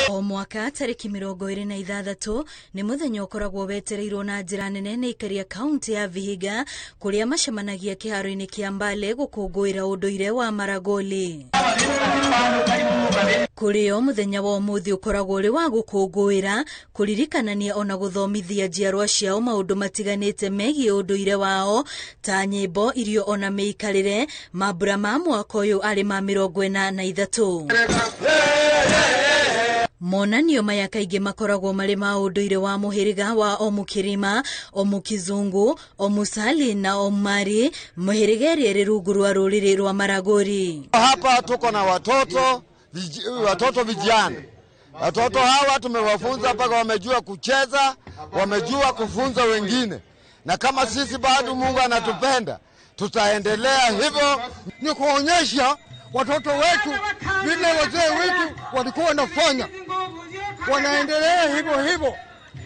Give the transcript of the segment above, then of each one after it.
O mwaka tariki 26 ni muthenya ukoragwo wetereirwo na njira nene na ikaria kaunti ya Vihiga kuria macemanagia kiharo-ini kia Mbale gũkũngũĩra ũndũire wa Maragoli. Kurio muthenya wa umuthi ukoragwo uri wa gũkũngũĩra, kuririkanania ona gũthomithia njiarwa ciao maundu matiganite megie ũndũire wao ta nyĩmbo, irio ona mĩikarĩre. Mambura ma mwaka ũyũ arĩ ma 43. Monanio maya kaingĩ makoragwo marĩ ma ũndũire wa mũhĩrĩga wa Omukirima, Omukizungu, Omusali na Omari, mũhĩrĩga ĩrĩa ĩrĩ rungu rwa rũrĩrĩ rwa Maragoli. Hapa tuko na watoto vijana. Watoto hawa tumewafunza mpaka wamejua kucheza, wamejua kufunza wengine. Na kama sisi bado Mungu anatupenda, tutaendelea hivyo. Ni kuonyesha watoto wetu vile wazee wetu walikuwa wanafanya, wanaendelea hivyo hivyo.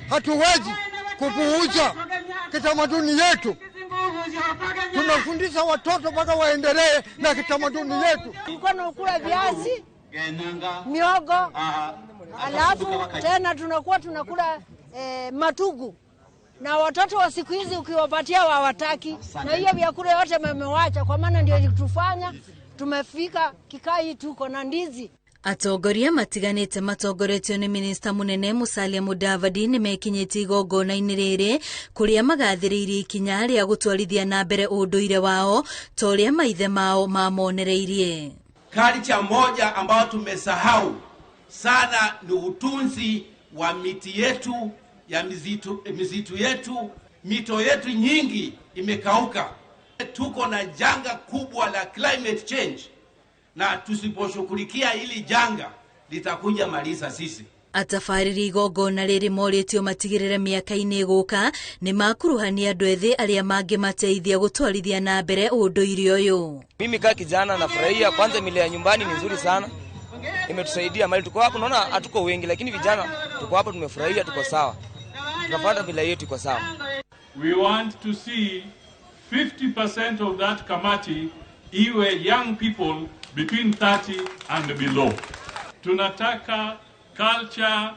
Hatuwezi kupuuza kitamaduni yetu. Tunafundisha watoto mpaka waendelee na kitamaduni yetu. Tulikuwa kula viazi, miogo, alafu tena tunakula matugu. Na watoto wa siku hizi ukiwapatia hawataki, na hiyo vyakula yote wamewacha, kwa maana ndio ilitufanya tumefika kikai tuko na ndizi. Atongoria matiganite matongoretio ni Minista Munene Musalia Mudavadi ni mekinyĩtie igongona-inĩ rĩrĩ kuria magathĩrĩirie ikinya rĩa gũtwarithia na mbere ũndũire wao ta ũrĩa maithe mao mamonereirie. Culture moja ambayo tumesahau sana ni utunzi wa miti yetu, ya mizitu yetu. Mito yetu nyingi imekauka. Tuko na janga kubwa la climate change, na tusiposhughulikia hili janga litakuja maliza sisi. Atafariri igongona rĩrĩ morĩtio matigĩrĩre mĩaka-inĩ gũka nĩ makuruhania andũ ethĩ arĩa mangĩmateithia gũtwarithia na mbere ũndũire ũyũ. Mimi kama kijana nafurahia, kwanza mila ya nyumbani ni nzuri sana. Imetusaidia mali tuko hapo, naona hatuko wengi lakini vijana tuko hapo, tumefurahia, tuko sawa. Tunafuata mila yetu, iko sawa. We want to see 50% of that kamati iwe young people between 30 and below. Tunataka culture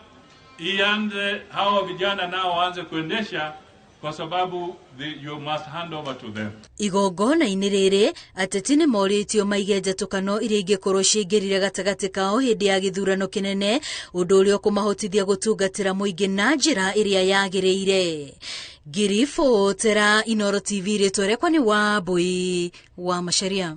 ianze, hawa vijana nao waanze kuendesha, kwa sababu you must hand over to them. Igongona-inĩ rĩrĩ ateti nĩ morĩtio maige njatũkano iria ingĩkorwo ciĩngĩrire gatagatĩ kao hĩndĩ ya gĩthurano kĩnene, ũndũ ũrĩa ũkũmahotithia gũtungatĩra mũingĩ na njĩra ĩrĩa yagĩrĩire. Girifotera Inoro TV rĩtwa rĩakwa nĩ Wambui wa Macharia.